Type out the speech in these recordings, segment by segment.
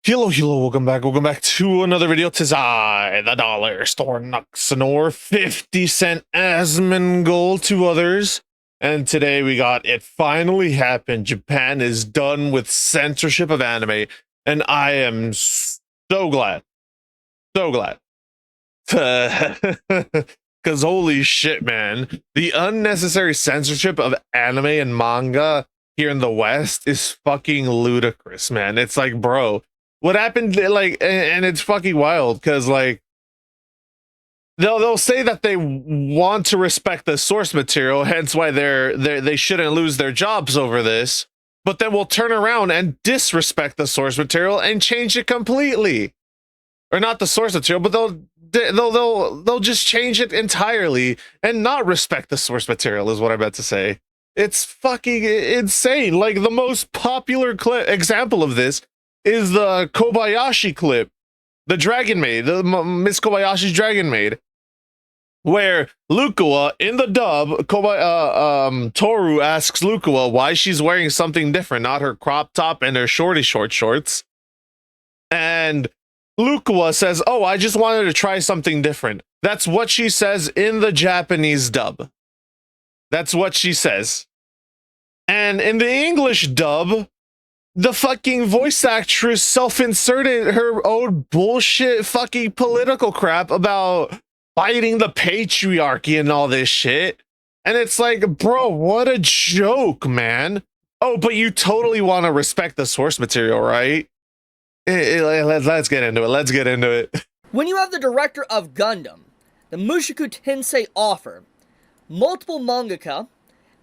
Hello, welcome back to another video. Tis I, the dollar store Nuxanor, 50-cent Asmongold to others. And today we got it finally happened. Japan is done with censorship of anime. And I am so glad. So glad. Because holy shit, man. The unnecessary censorship of anime and manga here in the West is fucking ludicrous, man. It's like, bro, what happened? Like, and it's fucking wild because, like, they'll say that they want to respect the source material, hence why they shouldn't lose their jobs over this. But then we'll turn around and disrespect the source material and change it completely, or not the source material, but they'll just change it entirely and not respect the source material. Is what I meant to say. It's fucking insane. Like, the most popular example of this is the Kobayashi clip, the Dragon Maid, the Miss Kobayashi's Dragon Maid, where Lukawa in the dub, Toru asks Lukawa why she's wearing something different, not her crop top and her short shorts, and Lukawa says, "Oh, I just wanted to try something different." That's what she says in the Japanese dub. That's what she says. And in the English dub, the fucking voice actress self-inserted her own bullshit fucking political crap about fighting the patriarchy and all this shit. And it's like, bro, what a joke, man. Oh, but you totally want to respect the source material, right? Let's get into it. Let's get into it. When you have the director of Gundam, the Mushoku Tensei author, multiple mangaka,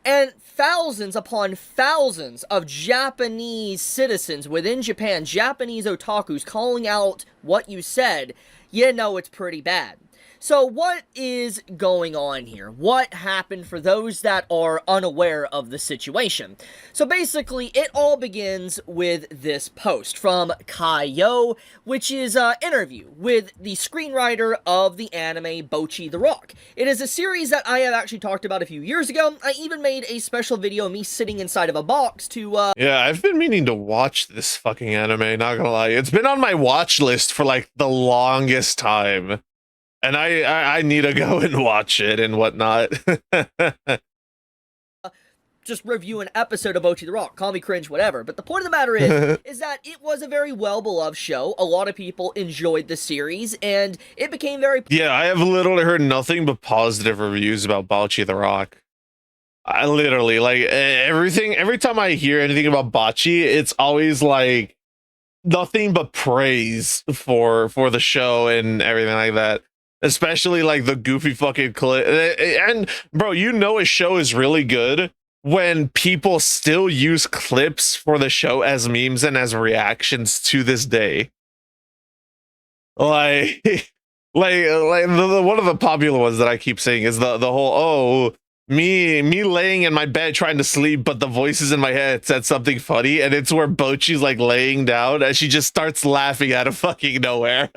and thousands upon thousands of Japanese citizens within Japan, Japanese otakus, calling out what you said, you know it's pretty bad. So what is going on here? What happened for those that are unaware of the situation? So basically, it all begins with this post from Kaiyo, which is an interview with the screenwriter of the anime Bocchi the Rock. It is a series that I have actually talked about a few years ago. I even made a special video of me sitting inside of a box to, Yeah, I've been meaning to watch this fucking anime, not gonna lie. It's been on my watch list for, like, the longest time. And I need to go and watch it and whatnot. just review an episode of Bocchi the Rock. Call me cringe, whatever. But the point of the matter is that it was a very well-beloved show. A lot of people enjoyed the series, and it became very... Yeah, I have literally heard nothing but positive reviews about Bocchi the Rock. I literally, like, every time I hear anything about Bocchi, it's always, like, nothing but praise for the show and everything like that. Especially, like, the goofy fucking clip. And, bro, you know a show is really good when people still use clips for the show as memes and as reactions to this day. Like, one of the popular ones that I keep saying is the whole, oh, me laying in my bed trying to sleep, but the voices in my head said something funny, and it's where Bocchi's, like, laying down and she just starts laughing out of fucking nowhere.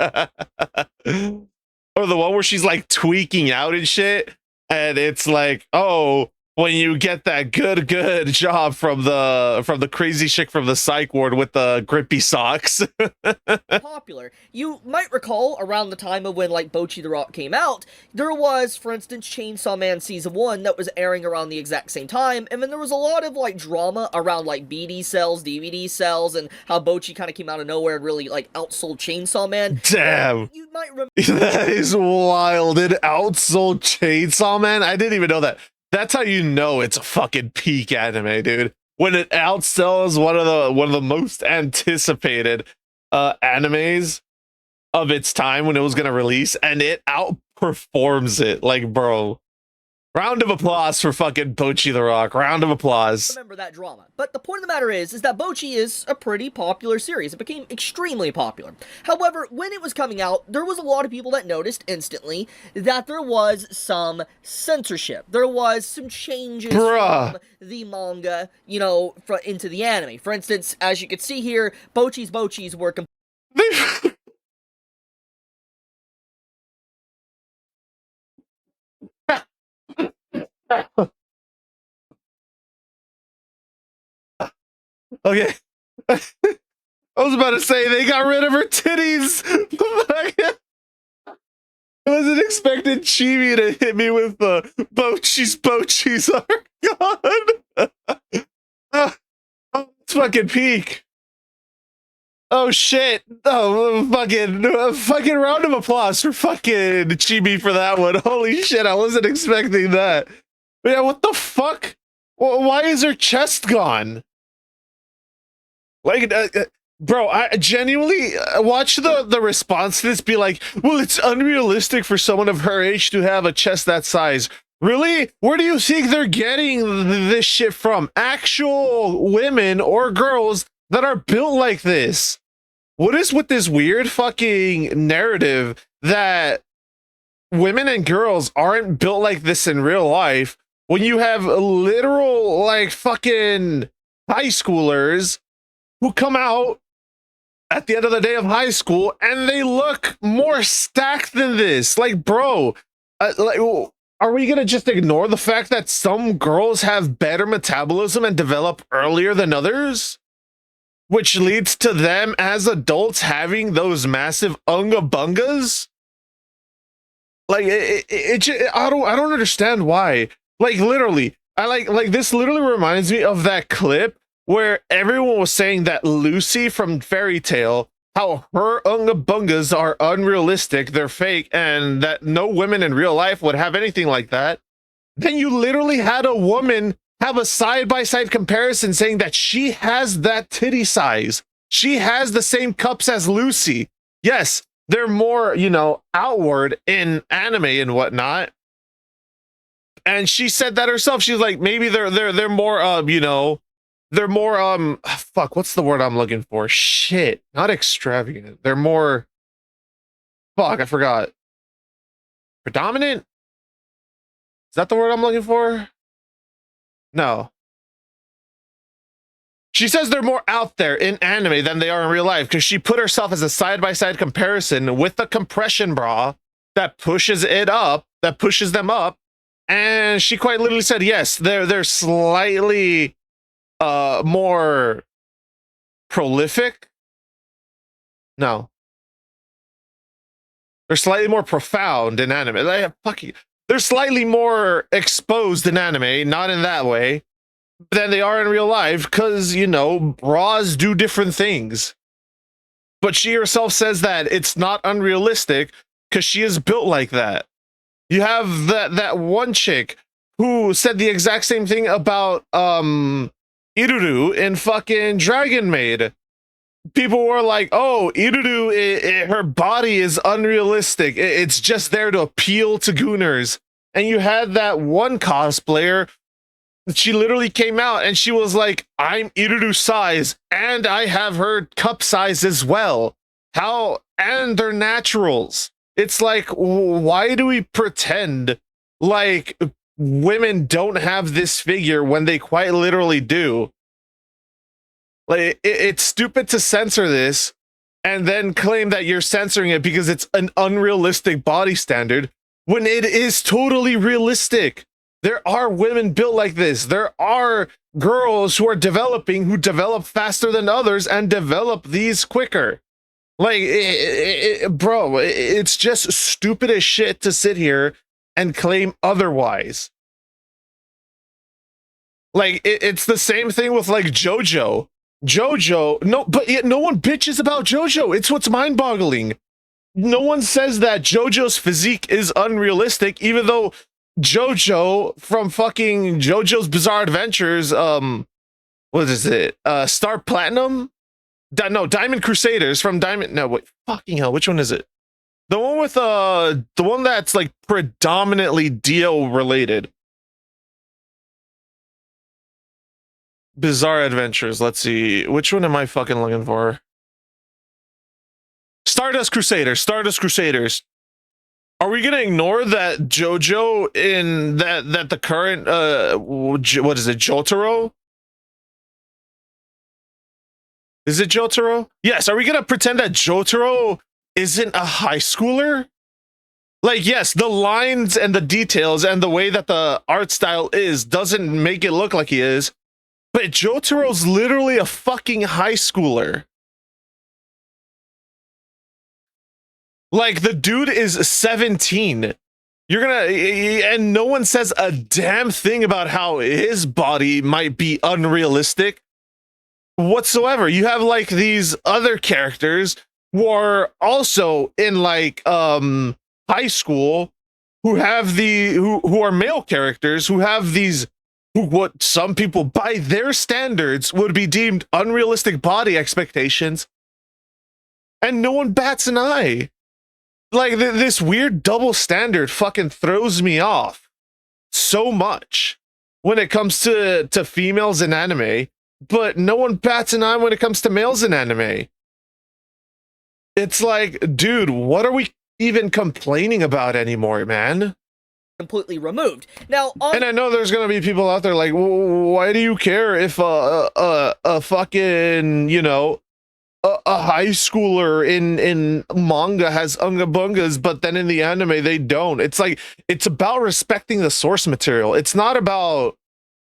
Or the one where she's, like, tweaking out and shit, and it's like, oh, when you get that good job from the crazy chick from the psych ward with the grippy socks. popular. You might recall around the time of when, like, Bocchi the Rock came out, there was, for instance, Chainsaw Man Season 1 that was airing around the exact same time, and then there was a lot of, like, drama around, like, BD sales, DVD sales, and how Bocchi kind of came out of nowhere and really, like, outsold Chainsaw Man. Damn. You might remember... That is wild. It outsold Chainsaw Man? I didn't even know that. That's how you know it's a fucking peak anime, dude. When it outsells one of the most anticipated animes of its time when it was gonna release, and it outperforms it. Like, bro, round of applause for fucking Bocchi the Rock. Round of applause. Remember that drama. But the point of the matter is that Bocchi is a pretty popular series. It became extremely popular. However, when it was coming out, there was a lot of people that noticed instantly that there was some censorship. There was some changes from the manga, you know, into the anime. For instance, as you can see here, Bocchi's were Okay. I was about to say they got rid of her titties. I wasn't expecting Chibi to hit me with the bochies are gone. Oh, it's fucking peak. Oh shit. Oh, fucking round of applause for fucking Chibi for that one. Holy shit, I wasn't expecting that. But yeah, what the fuck? Why is her chest gone? Like, bro, I genuinely watch the response to this be like, well, it's unrealistic for someone of her age to have a chest that size. Really? Where do you think they're getting this shit from? Actual women or girls that are built like this? What is with this weird fucking narrative that women and girls aren't built like this in real life when you have literal, like, fucking high schoolers who come out at the end of the day of high school and they look more stacked than this? Like, bro, like, are we gonna just ignore the fact that some girls have better metabolism and develop earlier than others, which leads to them as adults having those massive unga bungas? Like, I don't understand why. Like, literally, I like this literally reminds me of that clip where everyone was saying that Lucy from Fairy Tale, how her unga bungas are unrealistic, they're fake, and that no women in real life would have anything like that. Then you literally had a woman have a side-by-side comparison saying that she has that titty size. She has the same cups as Lucy. Yes, they're more, you know, outward in anime and whatnot. And she said that herself. She's like, maybe they're more you know, they're more fuck, what's the word I'm looking for? Shit, not extravagant. They're more, fuck, I forgot. Predominant? Is that the word I'm looking for? No. She says they're more out there in anime than they are in real life because she put herself as a side-by-side comparison with the compression bra that pushes it up, that pushes them up, and she quite literally said, yes, they're slightly more prolific. No. They're slightly more profound in anime. They're slightly more exposed in anime, not in that way, than they are in real life, because, you know, bras do different things. But she herself says that it's not unrealistic because she is built like that. You have that one chick who said the exact same thing about Iruru in fucking Dragon Maid. People were like, oh, Iruru, her body is unrealistic. It's just there to appeal to gooners. And you had that one cosplayer, she literally came out and she was like, I'm Iruru size and I have her cup size as well. How? And they're naturals. It's like, why do we pretend like women don't have this figure when they quite literally do? Like, it's stupid to censor this and then claim that you're censoring it because it's an unrealistic body standard when it is totally realistic. There are women built like this. There are girls who are developing, who develop faster than others and develop these quicker. Like, bro, it's just stupid as shit to sit here and claim otherwise. Like, it's the same thing with, like, JoJo. No, but yet no one bitches about JoJo. It's what's mind-boggling. No one says that JoJo's physique is unrealistic, even though JoJo from fucking JoJo's Bizarre Adventures, what is it? Star Platinum? No, Diamond Crusaders from Diamond. No, wait, fucking hell, which one is it? The one with the one that's like predominantly Dio related. Bizarre Adventures. Let's see. Which one am I fucking looking for? Stardust Crusaders. Stardust Crusaders. Are we gonna ignore that JoJo in that the current what is it, Jotaro? Is it Jotaro? Yes. Are we gonna pretend that Jotaro isn't a high schooler? Like, yes, the lines and the details and the way that the art style is doesn't make it look like he is, but Jotaro's literally a fucking high schooler. Like the dude is 17. You're gonna, and no one says a damn thing about how his body might be unrealistic whatsoever. You have like these other characters who are also in like high school who have who are male characters who have these who what some people by their standards would be deemed unrealistic body expectations, and no one bats an eye. Like this weird double standard fucking throws me off so much when it comes to females in anime, but no one bats an eye when it comes to males in anime. It's like, dude, what are we even complaining about anymore, man? Completely removed. Now, and I know there's gonna be people out there like, why do you care if a fucking, you know, a high schooler in manga has unga bungas, but then in the anime they don't? It's like, it's about respecting the source material. It's not about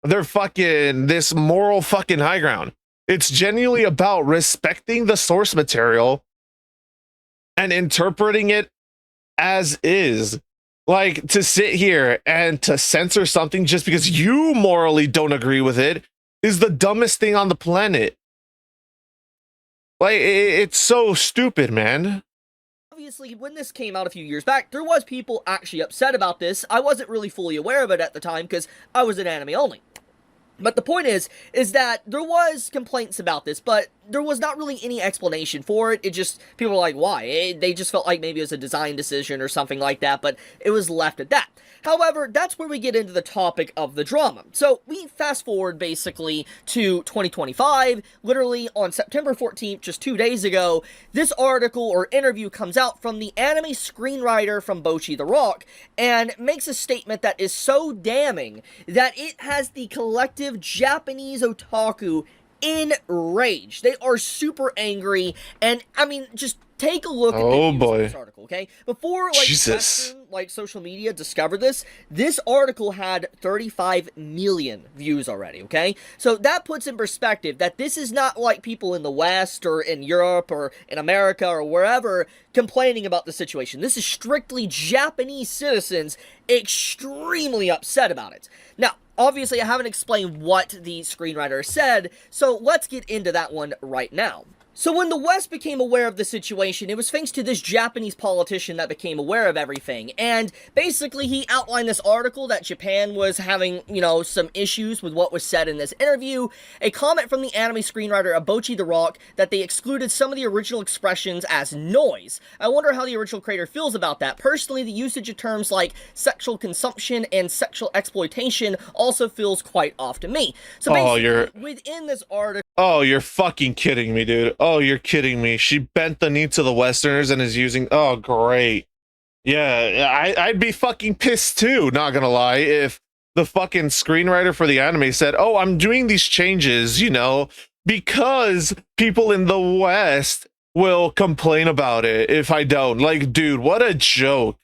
their fucking this moral fucking high ground. It's genuinely about respecting the source material and interpreting it as is. Like, to sit here and to censor something just because you morally don't agree with it is the dumbest thing on the planet. Like, it's so stupid, man. Obviously, when this came out a few years back, there was people actually upset about this. I wasn't really fully aware of it at the time because I was in anime only. But the point is that there was complaints about this, but there was not really any explanation for it. It just, people were like, why? They just felt like maybe it was a design decision or something like that, but it was left at that. However, that's where we get into the topic of the drama. So we fast forward basically to 2025, literally on September 14th, just 2 days ago, this article or interview comes out from the anime screenwriter from Bocchi the Rock and makes a statement that is so damning that it has the collective Japanese otaku enraged. They are super angry, and I mean, just take a look at this article, okay? Before Western, social media discovered this article had 35 million views already, okay? So that puts in perspective that this is not like people in the West or in Europe or in America or wherever complaining about the situation. This is strictly Japanese citizens extremely upset about it. Now, obviously, I haven't explained what the screenwriter said, so let's get into that one right now. So when the West became aware of the situation, it was thanks to this Japanese politician that became aware of everything. And basically, he outlined this article that Japan was having, you know, some issues with what was said in this interview. A comment from the anime screenwriter of Bocchi the Rock that they excluded some of the original expressions as noise. I wonder how the original creator feels about that. Personally, the usage of terms like sexual consumption and sexual exploitation also feels quite off to me. So basically, within this article... Oh, you're fucking kidding me, dude. Oh, you're kidding me. She bent the knee to the Westerners and is using... Oh, great. Yeah, I'd be fucking pissed too, not gonna lie, if the fucking screenwriter for the anime said, oh, I'm doing these changes, you know, because people in the West will complain about it if I don't. Like, dude, what a joke.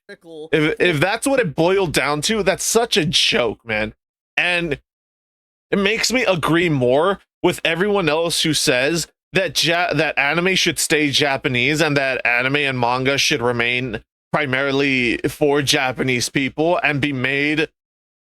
If that's what it boiled down to, that's such a joke, man. And it makes me agree more with everyone else who says that that anime should stay Japanese and that anime and manga should remain primarily for Japanese people and be made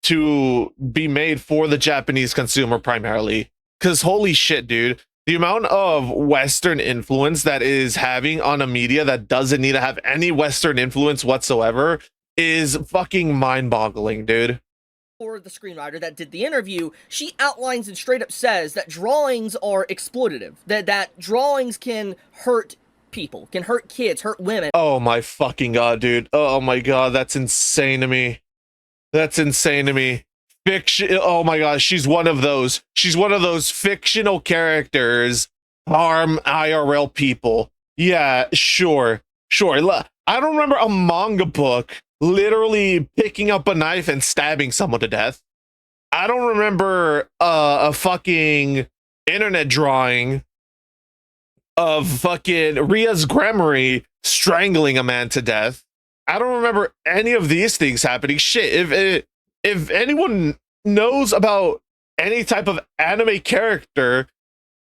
for the Japanese consumer primarily. Because holy shit, dude, the amount of Western influence that is having on a media that doesn't need to have any Western influence whatsoever is fucking mind-boggling, dude. Or the screenwriter that did the interview, she outlines and straight up says that drawings are exploitative, that drawings can hurt people, can hurt kids, hurt women. Oh my fucking god, dude. Oh my god, that's insane to me. That's insane to me. Fiction. Oh my god, she's one of those. She's one of those fictional characters harm IRL people. Yeah, sure. I don't remember a manga book literally picking up a knife and stabbing someone to death. I don't remember a fucking internet drawing of fucking Ria's Gremory strangling a man to death. I don't remember any of these things happening. Shit, if anyone knows about any type of anime character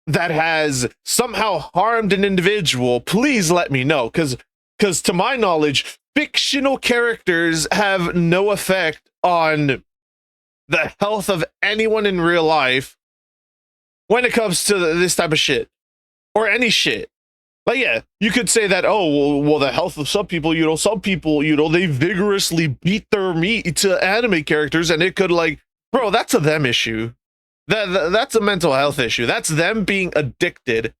that has somehow harmed an individual, please let me know, because Because to my knowledge, fictional characters have no effect on the health of anyone in real life when it comes to this type of shit or any shit. Like, yeah, you could say that, oh, well, the health of some people, they vigorously beat their meat to anime characters, and it could, like, bro, that's a them issue. That's a mental health issue. That's them being addicted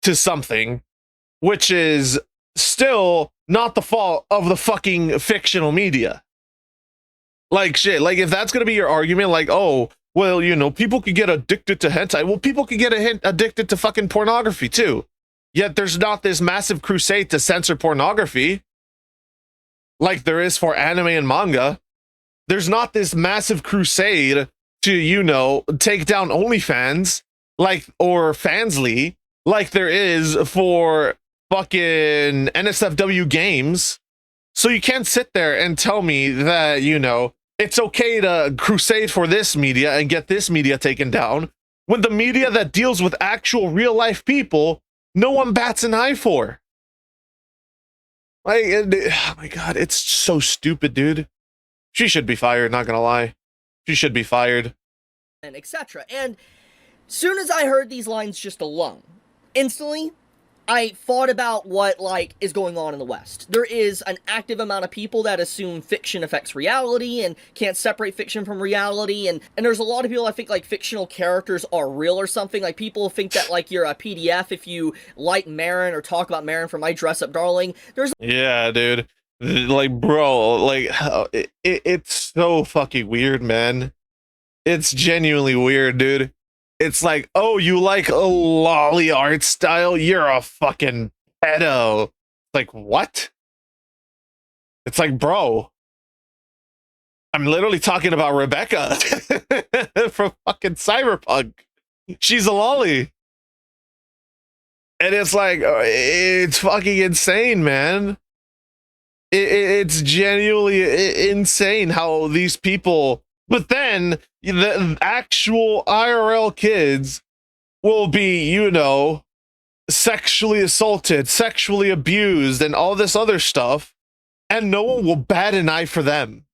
to something, which is still not the fault of the fucking fictional media. Like, shit, like, if that's gonna be your argument, like, oh, well, people could get addicted to hentai. Well, people could get addicted to fucking pornography, too. Yet there's not this massive crusade to censor pornography like there is for anime and manga. There's not this massive crusade to, take down OnlyFans, or Fansly, like there is for fucking NSFW games. So you can't sit there and tell me that, it's okay to crusade for this media and get this media taken down when the media that deals with actual real life people, no one bats an eye for. Like, oh my God, it's so stupid, dude. She should be fired, not gonna lie. She should be fired. And etc. And soon as I heard these lines just alone, instantly, I thought about what, is going on in the West. There is an active amount of people that assume fiction affects reality and can't separate fiction from reality, and there's a lot of people that think, fictional characters are real or something. Like, people think that, you're a PDF if you like Marin or talk about Marin from My Dress Up Darling. Yeah, dude. Like, bro, it's so fucking weird, man. It's genuinely weird, dude. It's like, oh, you like a lolly art style? You're a fucking pedo. Like, what? It's like, bro, I'm literally talking about Rebecca from fucking Cyberpunk. She's a lolly. And it's like, it's fucking insane, man. It's genuinely insane how these people... But then the actual IRL kids will be, sexually assaulted, sexually abused, and all this other stuff, and no one will bat an eye for them.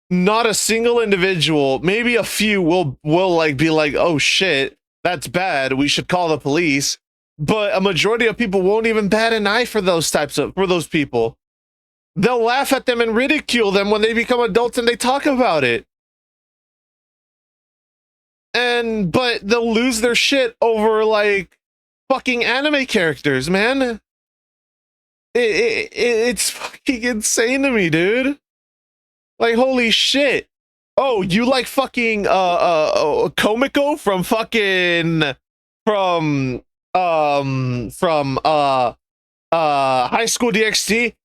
Not a single individual, maybe a few will be like, oh shit, that's bad, we should call the police. But a majority of people won't even bat an eye for those people. They'll laugh at them and ridicule them when they become adults and they talk about it. But they'll lose their shit over, fucking anime characters, man. It's fucking insane to me, dude. Like, holy shit. Oh, you like fucking, Komiko from High School DxD?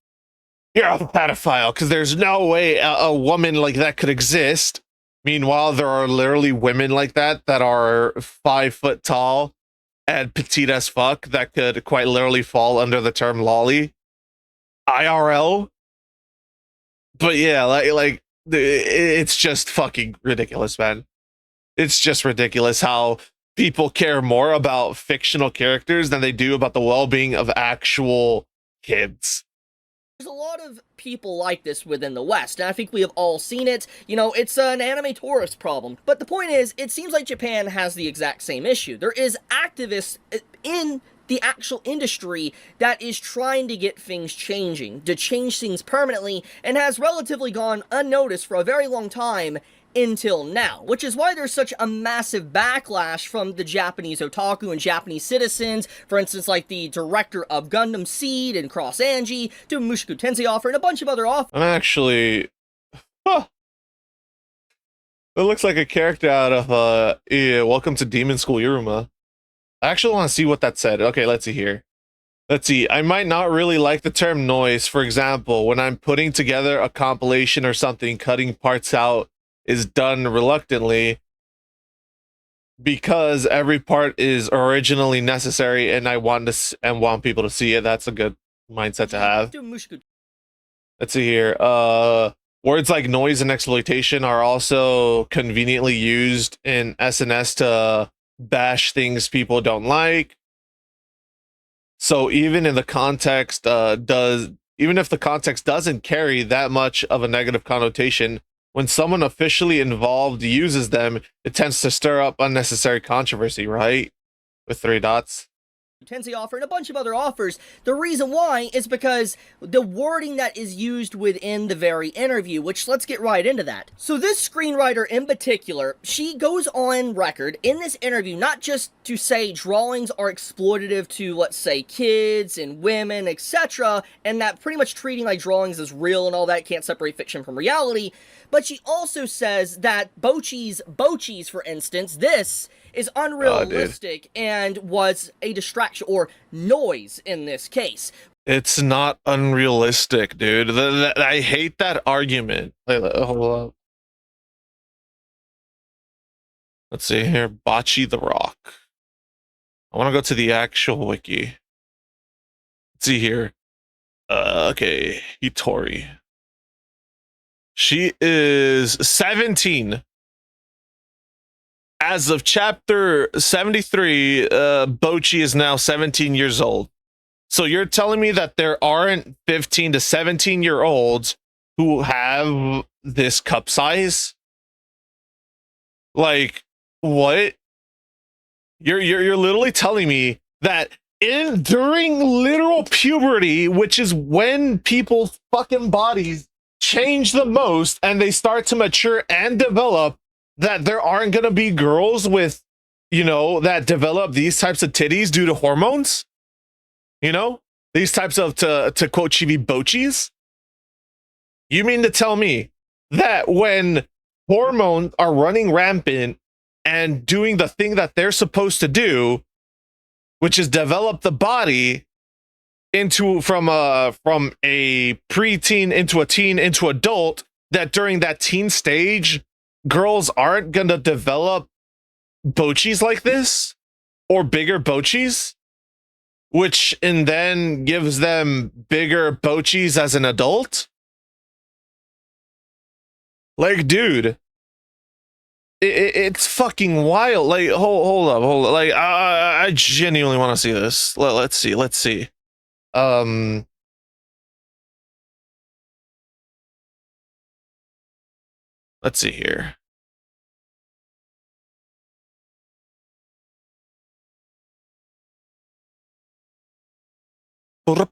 You're a pedophile, because there's no way a woman like that could exist. Meanwhile, there are literally women like that are 5 foot tall and petite as fuck that could quite literally fall under the term lolly. IRL. But yeah, it's just fucking ridiculous, man. It's just ridiculous how people care more about fictional characters than they do about the well-being of actual kids. There's a lot of people like this within the West, and I think we have all seen it. It's an anime tourist problem. But the point is, it seems like Japan has the exact same issue. There is activists in the actual industry that is trying to get things changing, to change things permanently, and has relatively gone unnoticed for a very long time until now, which is why there's such a massive backlash from the Japanese otaku and Japanese citizens. For instance, like the director of Gundam Seed and Cross Angie, to Mushoku Tensei Offer, and a bunch of other offers. I'm actually... Huh. It looks like a character out of, Welcome to Demon School Iruma. I actually want to see what that said. Okay, let's see here. Let's see. I might not really like the term noise. For example, when I'm putting together a compilation or something, cutting parts out is done reluctantly because every part is originally necessary and I want people to see it. That's a good mindset to have. Let's see here. Words like noise and exploitation are also conveniently used in SNS to bash things people don't like. So even in the context, even if the context doesn't carry that much of a negative connotation, when someone officially involved uses them, it tends to stir up unnecessary controversy, right? With three dots. Tensei offer and a bunch of other offers. The reason why is because the wording that is used within the very interview, which let's get right into that. So this screenwriter in particular, she goes on record in this interview not just to say drawings are exploitative to, let's say, kids and women, etc., and that pretty much treating like drawings as real and all that can't separate fiction from reality, but she also says that Bochis, for instance, this is unrealistic and was a distraction or noise in this case. It's not unrealistic, dude. I hate that argument. Hold up. Let's see here. Bocce the Rock. I want to go to the actual wiki. Let's see here. Okay. Hitori. She is 17. As of chapter 73, Bocce is now 17 years old. So you're telling me that there aren't 15 to 17-year-olds who have this cup size? Like, what? You're literally telling me that during literal puberty, which is when people's fucking bodies change the most and they start to mature and develop, that there aren't gonna be girls with, that develop these types of titties due to hormones? These types of, to quote Chibi, Bochis? You mean to tell me that when hormones are running rampant and doing the thing that they're supposed to do, which is develop the body from a preteen into a teen into adult, that during that teen stage, girls aren't gonna develop Bochis like this or bigger Bochis, which and then gives them bigger Bochis as an adult? Like, dude, it's fucking wild. Like, hold up. Like, I genuinely want to see this. Let's see. Let's see here. You're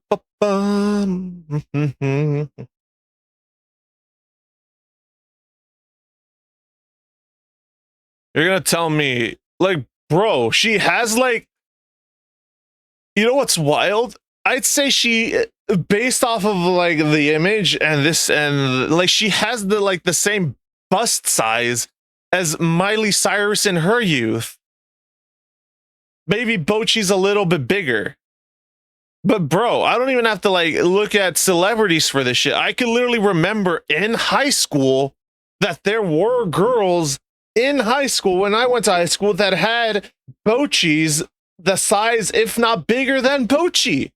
gonna tell me, like, bro, she has, like, you know what's wild? I'd say she, based off of like the image and this, and like she has the same bust size as Miley Cyrus in her youth. Maybe Bochi's a little bit bigger. But bro, I don't even have to like look at celebrities for this shit. I can literally remember in high school that there were girls in high school when I went to high school that had Bochis the size, if not bigger than Bocchi.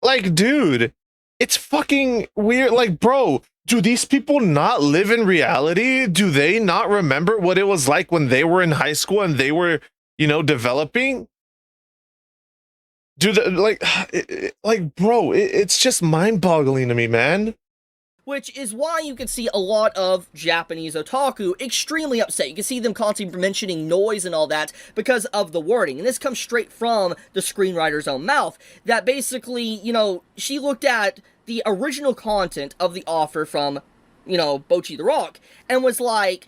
Like, dude, it's fucking weird. Like, bro, do these people not live in reality? Do they not remember what it was like when they were in high school and they were, developing? Bro, it's just mind-boggling to me, man. Which is why you can see a lot of Japanese otaku extremely upset. You can see them constantly mentioning noise and all that because of the wording. And this comes straight from the screenwriter's own mouth. That basically, she looked at the original content of the offer from, Bocchi the Rock and was like,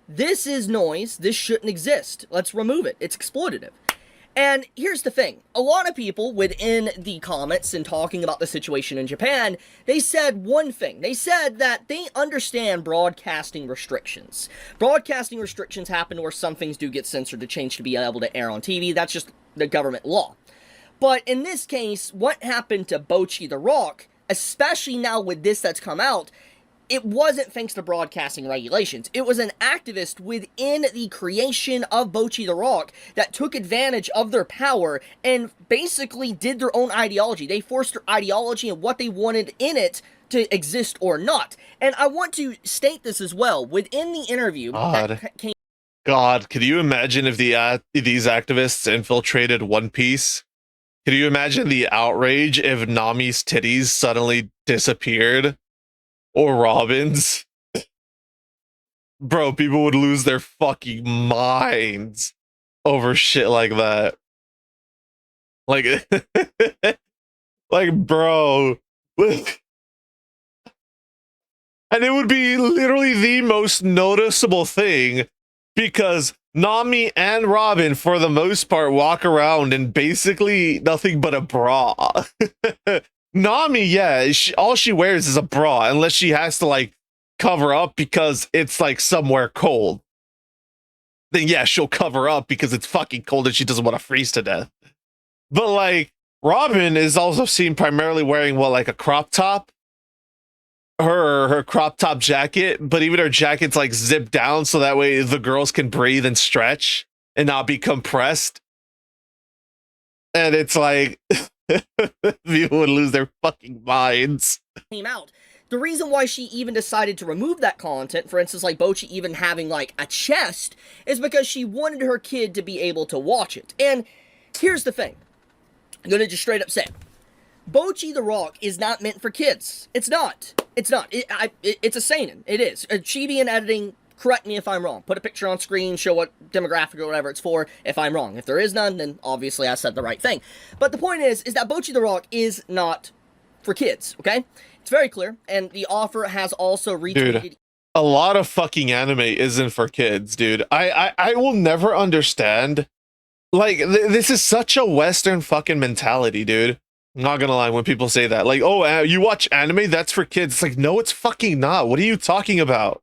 this is noise, this shouldn't exist. Let's remove it. It's exploitative. And here's the thing, a lot of people within the comments and talking about the situation in Japan, they said one thing. They said that they understand broadcasting restrictions. Broadcasting restrictions happen where some things do get censored to change to be able to air on TV. That's just the government law. But in this case, what happened to Bocchi the Rock, especially now with this that's come out, it wasn't thanks to broadcasting regulations. It was an activist within the creation of Bocchi the Rock that took advantage of their power and basically did their own ideology. They forced their ideology and what they wanted in it to exist or not. And I want to state this as well. Within the interview God, could you imagine if these activists infiltrated One Piece? Can you imagine the outrage if Nami's titties suddenly disappeared? Or Robin's? Bro, people would lose their fucking minds over shit like that. Like, like, bro. And it would be literally the most noticeable thing because Nami and Robin, for the most part, walk around in basically nothing but a bra. Nami, yeah, all she wears is a bra unless she has to like cover up because it's like somewhere cold. Then yeah, she'll cover up because it's fucking cold and she doesn't want to freeze to death. But like Robin is also seen primarily wearing what, like a crop top, her crop top jacket, but even her jacket's like zipped down so that way the girls can breathe and stretch and not be compressed. And it's like people would lose their fucking minds. Came out. The reason why she even decided to remove that content, for instance, like Bocchi even having like a chest, is because she wanted her kid to be able to watch it. And here's the thing. I'm gonna just straight up say, Bocchi the Rock is not meant for kids. It's not. It's not. It's a seinen. It is. Chibi and editing, correct me if I'm wrong. Put a picture on screen, show what demographic or whatever it's for if I'm wrong. If there is none, then obviously I said the right thing. But the point is that Bocchi the Rock is not for kids, okay? It's very clear, and the offer has also retweeted... Dude, a lot of fucking anime isn't for kids, dude. I will never understand. Like, this is such a Western fucking mentality, dude. I'm not gonna lie when people say that. Like, oh, you watch anime? That's for kids. It's like, no, it's fucking not. What are you talking about?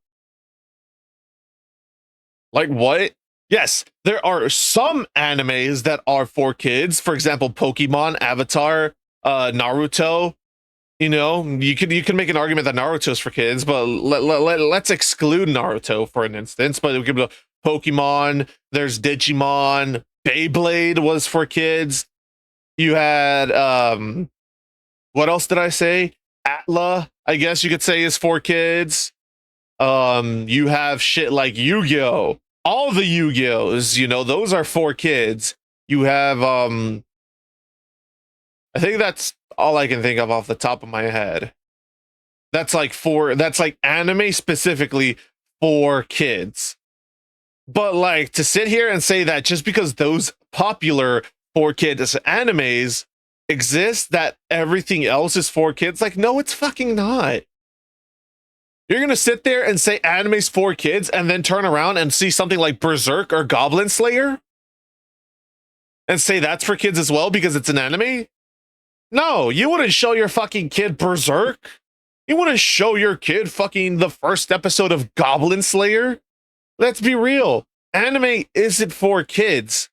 Like, what? Yes, there are some animes that are for kids. For example, Pokemon, Avatar, Naruto. You know, you can make an argument that Naruto's for kids, but let's exclude Naruto for an instance. But we could Pokemon, there's Digimon, Beyblade was for kids. You had what else did I say? Atla, I guess you could say is for kids. You have shit like Yu-Gi-Oh! All the Yu-Gi-Ohs, you know, those are for kids. You have I think that's all I can think of off the top of my head. That's like anime specifically for kids. But like to sit here and say that just because those popular for kids animes exist, that everything else is for kids, like, no, it's fucking not. You're gonna sit there and say anime's for kids and then turn around and see something like Berserk or Goblin Slayer and say that's for kids as well because it's an anime? No, you wouldn't show your fucking kid Berserk. You wouldn't show your kid fucking the first episode of Goblin Slayer. Let's be real. Anime isn't for kids.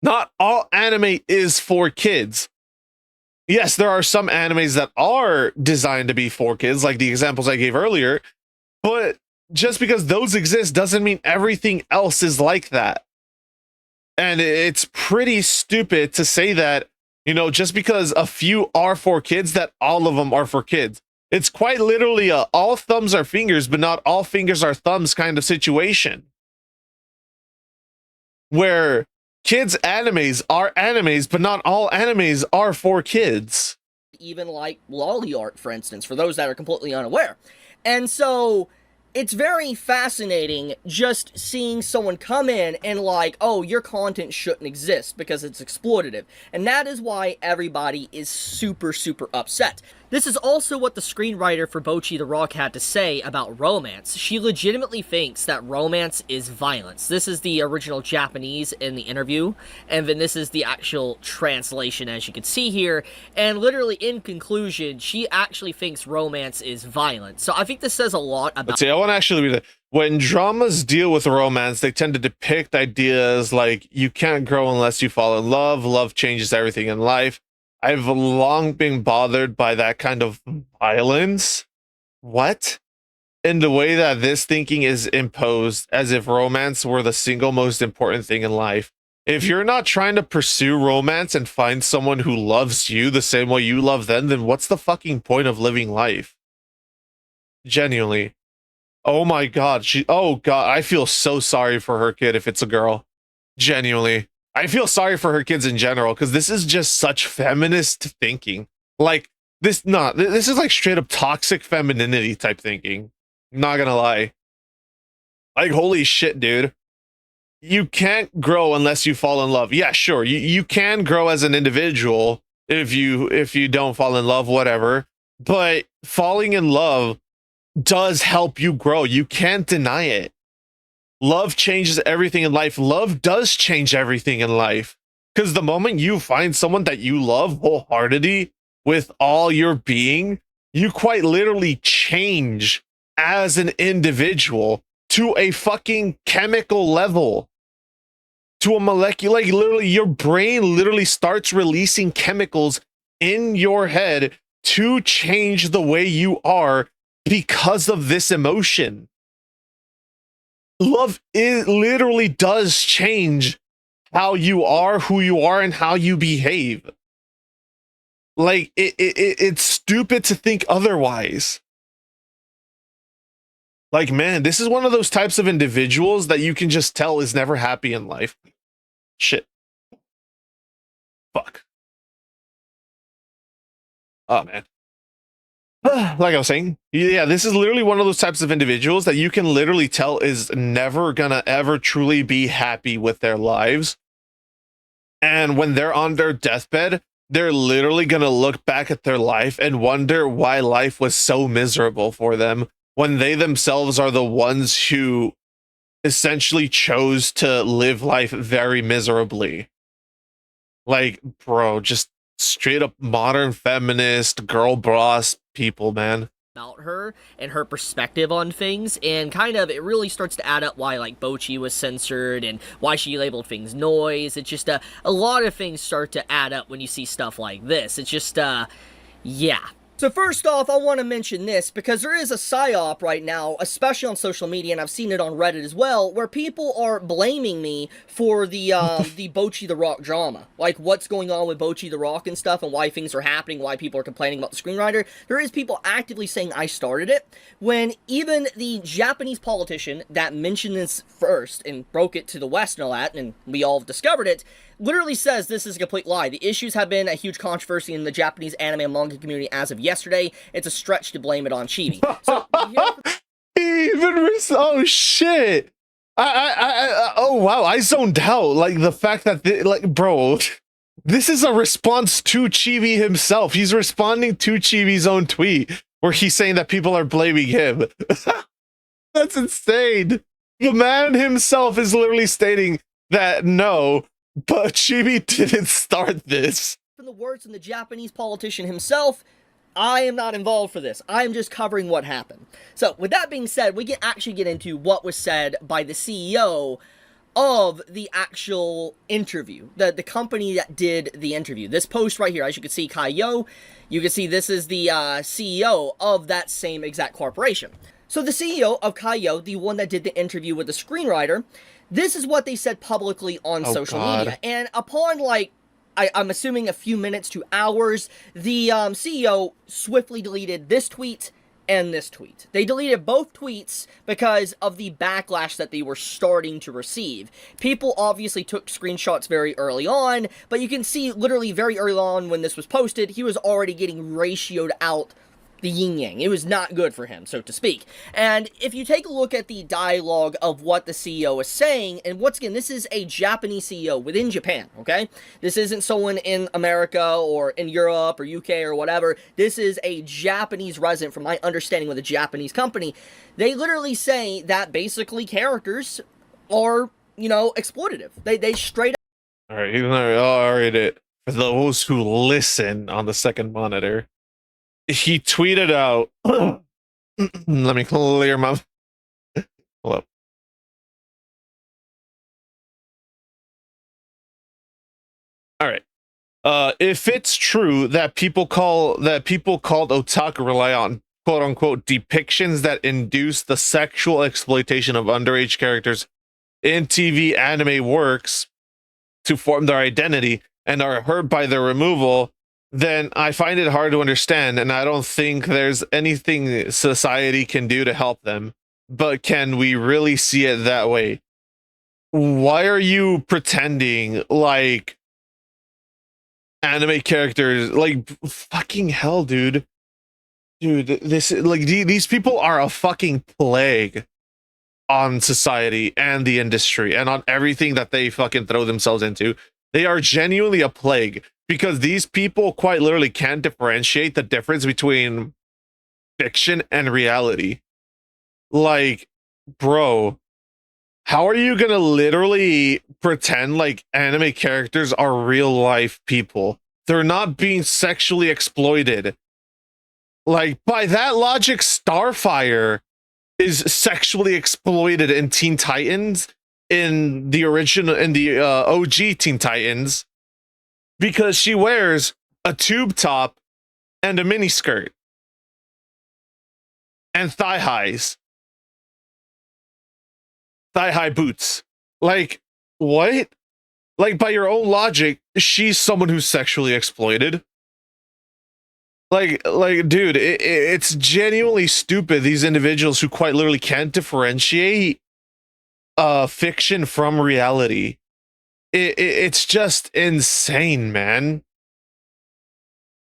Not all anime is for kids. Yes, there are some animes that are designed to be for kids, like the examples I gave earlier. But just because those exist doesn't mean everything else is like that. And it's pretty stupid to say that, you know, just because a few are for kids, that all of them are for kids. It's quite literally a all thumbs are fingers, but not all fingers are thumbs kind of situation. Where kids' animes are animes, but not all animes are for kids. Even like lolly art, for instance, for those that are completely unaware. And so it's very fascinating just seeing someone come in and like, oh, your content shouldn't exist because it's exploitative. And that is why everybody is super, super upset. This is also what the screenwriter for Bocchi the Rock had to say about romance. She legitimately thinks that romance is violence. This is the original Japanese in the interview, and then this is the actual translation, as you can see here. And literally, in conclusion, she actually thinks romance is violent. So I think this says a lot about... Let's see, I want to actually read it. When dramas deal with romance, they tend to depict ideas like you can't grow unless you fall in love, love changes everything in life. I've long been bothered by that kind of violence. What? In the way that this thinking is imposed, as if romance were the single most important thing in life. If you're not trying to pursue romance and find someone who loves you the same way you love them, then what's the fucking point of living life? Genuinely. Oh my god, oh god, I feel so sorry for her kid if it's a girl. Genuinely. I feel sorry for her kids in general because this is just such feminist thinking. Like this is like straight up toxic femininity type thinking. Not gonna lie. Like holy shit, dude. You can't grow unless you fall in love. Yeah, sure. You can grow as an individual if you don't fall in love, whatever. But falling in love does help you grow. You can't deny it. Love changes everything in life. Love does change everything in life. Because the moment you find someone that you love wholeheartedly with all your being, you quite literally change as an individual to a fucking chemical level, to a molecular, like literally your brain literally starts releasing chemicals in your head to change the way you are because of this emotion. Love literally does change how you are, who you are, and how you behave. Like it's stupid to think otherwise. Like, man, this is one of those types of individuals that you can just tell is never happy in life. Shit. Fuck. Oh, man. Like I was saying, yeah, this is literally one of those types of individuals that you can literally tell is never gonna ever truly be happy with their lives. And when they're on their deathbed, they're literally gonna look back at their life and wonder why life was so miserable for them when they themselves are the ones who essentially chose to live life very miserably. Like, bro, just straight up modern feminist girl boss people, man. About her and her perspective on things, and kind of it really starts to add up why like Bochi was censored and why she labeled things noise. It's just a lot of things start to add up when you see stuff like this. It's just yeah. So first off, I want to mention this because there is a psyop right now, especially on social media, and I've seen it on Reddit as well, where people are blaming me for the Bochi the Rock drama. Like, what's going on with Bochi the Rock and stuff, and why things are happening, why people are complaining about the screenwriter. There is people actively saying I started it, when even the Japanese politician that mentioned this first and broke it to the West and all that, and we all discovered it, literally says this is a complete lie. The issues have been a huge controversy in the Japanese anime and manga community as of yesterday. It's a stretch to blame it on Chibi. So, oh shit! Oh wow! I zoned out. Like the fact that like, bro, this is a response to Chibi himself. He's responding to Chibi's own tweet where he's saying that people are blaming him. That's insane. The man himself is literally stating that no. But Chibi didn't start this. From the words from the Japanese politician himself, I am not involved for this. I am just covering what happened. So, with that being said, we can actually get into what was said by the CEO of the actual interview. The company that did the interview. This post right here, as you can see, Kaiyo, you can see this is the CEO of that same exact corporation. So the CEO of Kaiyo, the one that did the interview with the screenwriter, this is what they said publicly on social media. And upon, like, I'm assuming a few minutes to hours, the CEO swiftly deleted this tweet and this tweet. They deleted both tweets because of the backlash that they were starting to receive. People obviously took screenshots very early on, but you can see literally very early on when this was posted, he was already getting ratioed out the yin-yang. It was not good for him, so to speak. And if you take a look at the dialogue of what the CEO is saying, and once again, this is a Japanese CEO within Japan, okay? This isn't someone in America or in Europe or UK or whatever. This is a Japanese resident, from my understanding, with a Japanese company. They literally say that basically characters are, you know, exploitative. They straight up... Alright, I'll read it. For those who listen on the second monitor, he tweeted out, let me clear my, hold up. All right. If it's true that people called otaku rely on quote unquote depictions that induce the sexual exploitation of underage characters in TV anime works to form their identity and are hurt by their removal, then I find it hard to understand, and I don't think there's anything society can do to help them. But can we really see it that way? why are you pretending like anime characters, like, fucking hell, dude. Dude, this, like, these people are a fucking plague on society and the industry and on everything that they fucking throw themselves into. They are genuinely a plague because these people quite literally can't differentiate the difference between fiction and reality. Like, bro, how are you gonna literally pretend like anime characters are real life people? They're not being sexually exploited. Like, by that logic, Starfire is sexually exploited in Teen Titans, in the original, in the OG Teen Titans, because she wears a tube top and a mini skirt and thigh high boots. Like, what? Like, by your own logic, she's someone who's sexually exploited. Like, dude, it's genuinely stupid. These individuals who quite literally can't differentiate fiction from reality. It's just insane, man.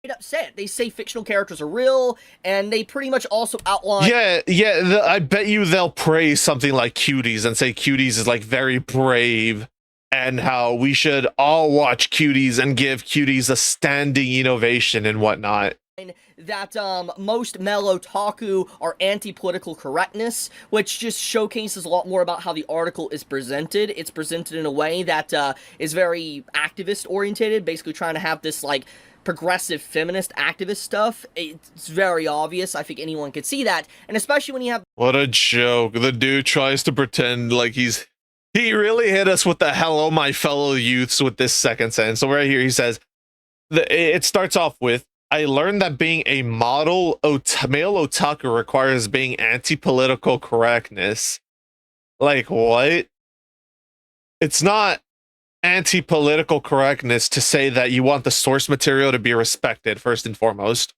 Up said they say fictional characters are real, and they pretty much also outline. Yeah. I bet you they'll praise something like Cuties and say Cuties is like very brave, and how we should all watch Cuties and give Cuties a standing ovation and whatnot. That most male otaku are anti-political correctness, which just showcases a lot more about how the article is presented. It's presented in a way that is very activist oriented, basically trying to have this like progressive feminist activist stuff. It's very obvious. I think anyone could see that, and especially when you have— What a joke. The dude tries to pretend like he really hit us with the hello my fellow youths with this second sentence. So right here he says, it starts off with, I learned that being a model male otaku requires being anti-political correctness. Like, what? It's not anti-political correctness to say that you want the source material to be respected, first and foremost.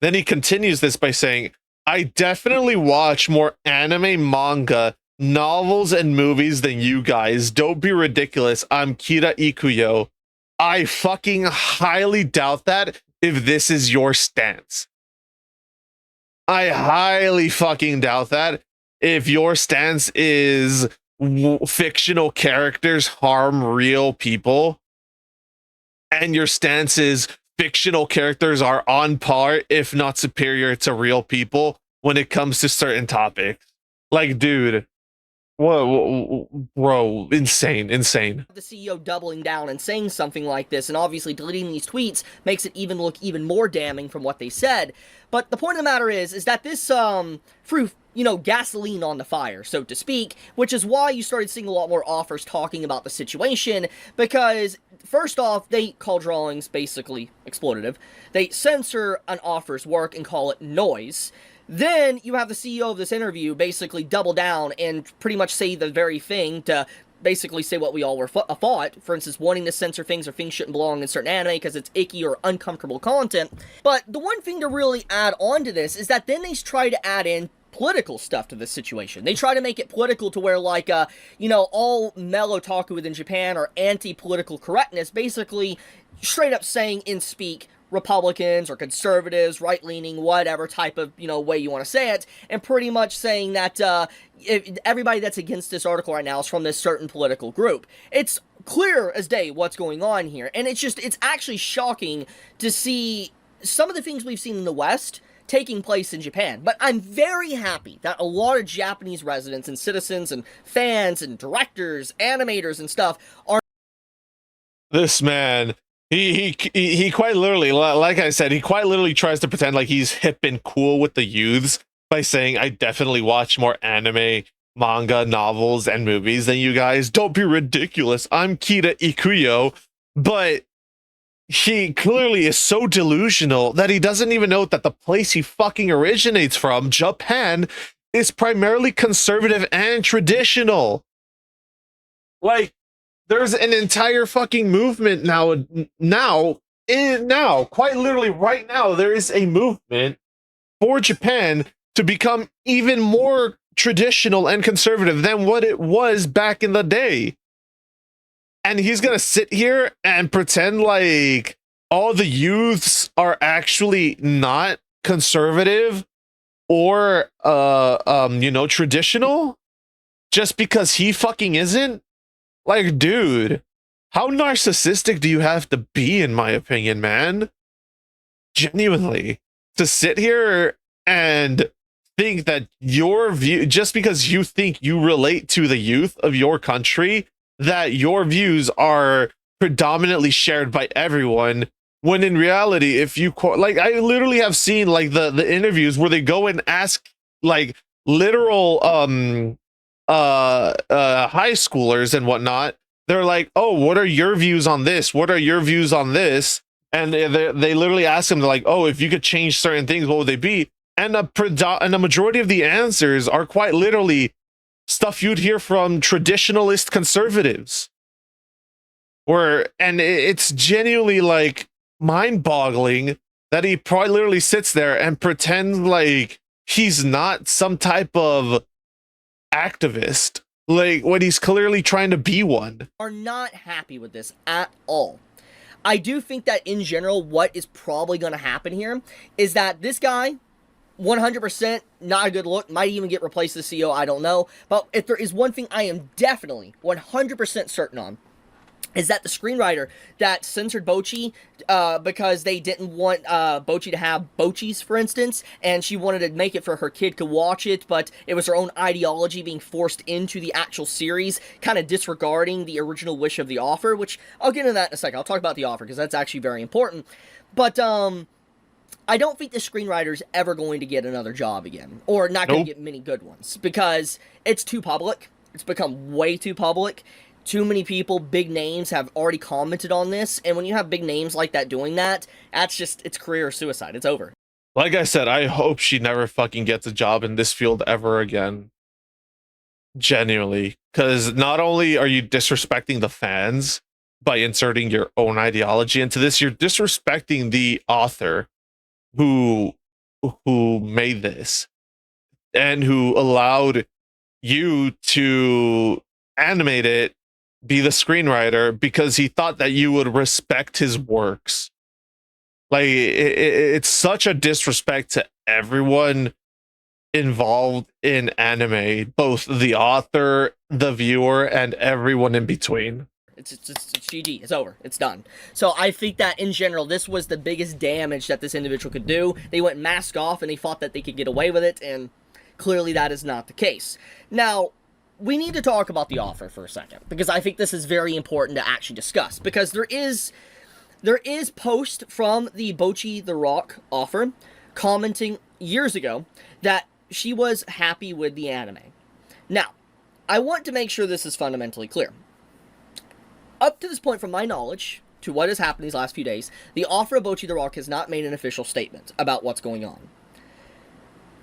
Then he continues this by saying, I definitely watch more anime, manga, novels, and movies than you guys. Don't be ridiculous. I'm Kira Ikuyo. I fucking highly doubt that if this is your stance. I highly fucking doubt that if your stance is fictional characters harm real people, and your stance is fictional characters are on par, if not superior, to real people when it comes to certain topics. Like, dude, whoa, bro, insane. The CEO doubling down and saying something like this, and obviously deleting these tweets makes it look even more damning from what they said. But the point of the matter is that this threw, gasoline on the fire, so to speak, which is why you started seeing a lot more offers talking about the situation, because first off, they call drawings basically exploitative. They censor an offer's work and call it noise. Then you have the CEO of this interview basically double down and pretty much say the very thing to basically say what we all were thought. For instance, wanting to censor things or things shouldn't belong in certain anime because it's icky or uncomfortable content. But the one thing to really add on to this is that then they try to add in political stuff to this situation. They try to make it political to where, like, all male otaku within Japan are anti-political correctness, basically straight up saying in speak, Republicans or conservatives, right-leaning, whatever type of, way you want to say it, and pretty much saying that everybody that's against this article right now is from this certain political group. It's clear as day what's going on here, and it's actually shocking to see some of the things we've seen in the West taking place in Japan. But I'm very happy that a lot of Japanese residents and citizens and fans and directors, animators and stuff are— This man, he quite literally, like I said, he quite literally tries to pretend like he's hip and cool with the youths by saying, I definitely watch more anime, manga, novels, and movies than you guys. Don't be ridiculous. I'm Kira Ikuyo. But he clearly is so delusional that he doesn't even know that the place he fucking originates from, Japan, is primarily conservative and traditional. Like, there's an entire fucking movement now, quite literally right now, there is a movement for Japan to become even more traditional and conservative than what it was back in the day. And he's gonna sit here and pretend like all the youths are actually not conservative or traditional just because he fucking isn't. Like, dude, how narcissistic do you have to be, in my opinion, man? Genuinely, to sit here and think that your view, just because you think you relate to the youth of your country, that your views are predominantly shared by everyone, when in reality, if you like, I literally have seen like the interviews where they go and ask like literal high schoolers and whatnot. They're like, oh, what are your views on this? What are your views on this? And they literally ask them, like, oh, if you could change certain things, what would they be? And a majority of the answers are quite literally stuff you'd hear from traditionalist conservatives. And it's genuinely like mind-boggling that he probably literally sits there and pretends like he's not some type of activist, like when he's clearly trying to be one. Are not happy with this at all. I do think that in general, what is probably going to happen here is that this guy, 100% not a good look, might even get replaced as CEO, I don't know. But if there is one thing I am definitely 100% certain on, is that the screenwriter that censored Bocchi because they didn't want Bocchi to have Bocchis, for instance, and she wanted to make it for her kid to watch it, but it was her own ideology being forced into the actual series, kind of disregarding the original wish of the author, which I'll get into that in a second. I'll talk about the author because that's actually very important. But I don't think the screenwriter's ever going to get another job again, or not going to get many good ones, because it's too public. It's become way too public. Too many people, big names, have already commented on this, and when you have big names like that doing that, it's career suicide. It's over. Like I said, I hope she never fucking gets a job in this field ever again. Genuinely. Because not only are you disrespecting the fans by inserting your own ideology into this, you're disrespecting the author who made this and who allowed you to animate it, be the screenwriter, because he thought that you would respect his works. Like, it's such a disrespect to everyone involved in anime, both the author, the viewer, and everyone in between. It's GG. It's over. It's done. So I think that in general, this was the biggest damage that this individual could do. They went mask off and they thought that they could get away with it, and clearly that is not the case. Now, we need to talk about the author for a second, because I think this is very important to actually discuss, because there is post from the Bocchi the Rock author commenting years ago that she was happy with the anime. Now, I want to make sure this is fundamentally clear. Up to this point, from my knowledge, to what has happened these last few days, the author of Bocchi the Rock has not made an official statement about what's going on.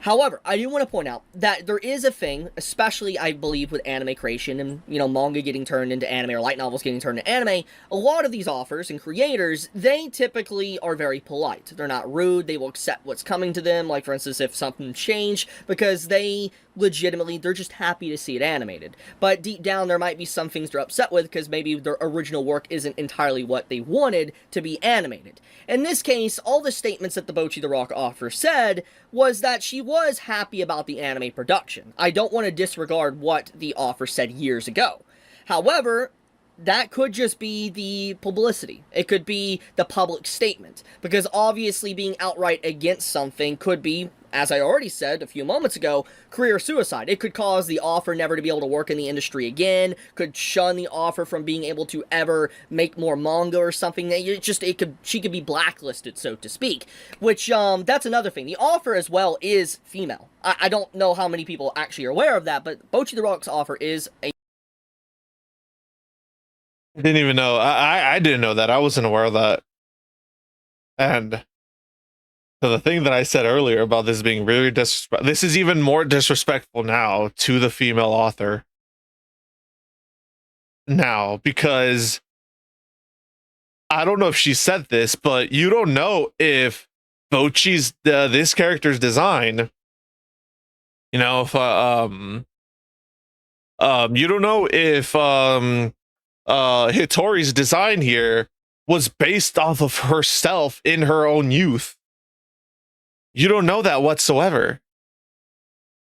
However, I do want to point out that there is a thing, especially I believe with anime creation and, manga getting turned into anime or light novels getting turned into anime, a lot of these authors and creators, they typically are very polite. They're not rude, they will accept what's coming to them, like for instance if something changed, because they're just happy to see it animated. But deep down there might be some things they're upset with because maybe their original work isn't entirely what they wanted to be animated. In this case, all the statements that the Bocchi the Rock author said was that she was happy about the anime production. I don't want to disregard what the author said years ago. However, that could just be the publicity. It could be the public statement. Because obviously being outright against something could be, as I already said a few moments ago, career suicide. It could cause the author never to be able to work in the industry again, could shun the author from being able to ever make more manga or something. She could be blacklisted, so to speak. Which, that's another thing. The author as well is female. I don't know how many people actually are aware of that, but Bocchi the Rock's author is a... I didn't even know. I didn't know that. I wasn't aware of that. And so the thing that I said earlier about this being really disrespectful, this is even more disrespectful now to the female author. Now, because I don't know if she said this, but you don't know if Bocchi's this character's design You know, if you don't know if Hitori's design here was based off of herself in her own youth. You don't know that whatsoever.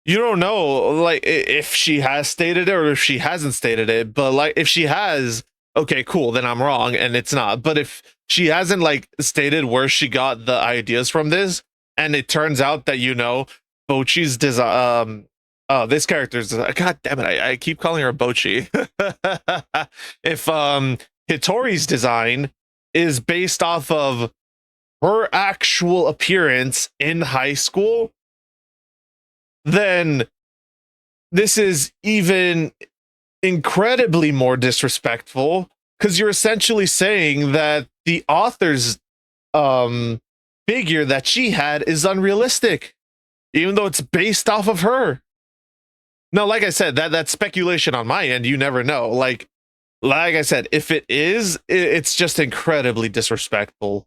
You don't know, like, if she has stated it or if she hasn't stated it, but like if she has, okay, cool, then I'm wrong and it's not. But if she hasn't like stated where she got the ideas from this, and it turns out that, you know, Bochi's design, this character's, god damn it, I keep calling her Bochi. If Hitori's design is based off of her actual appearance in high school, then this is even incredibly more disrespectful, because you're essentially saying that the author's um figure that she had is unrealistic, even though it's based off of her. Now, like I said, that's speculation on my end. You never know. Like I said, if it is, it's just incredibly disrespectful,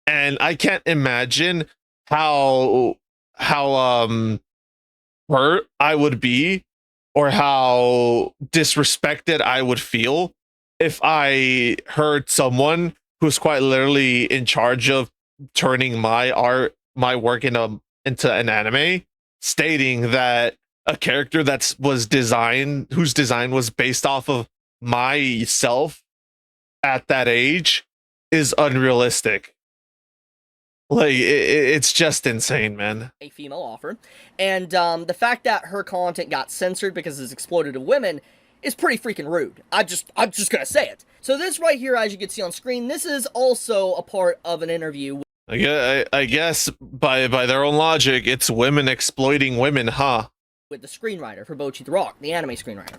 and I can't imagine how hurt I would be, or how disrespected I would feel if I heard someone who's quite literally in charge of turning my work into an anime, stating that a character whose design was based off of myself at that age is unrealistic. Like, it's just insane, man. A female offer, and the fact that her content got censored because it's exploitative women is pretty freaking rude. I'm just gonna say it. So this right here, as you can see on screen, this is also a part of an interview. I guess by their own logic, it's women exploiting women, huh? With the screenwriter for Bocchi the Rock, the anime screenwriter.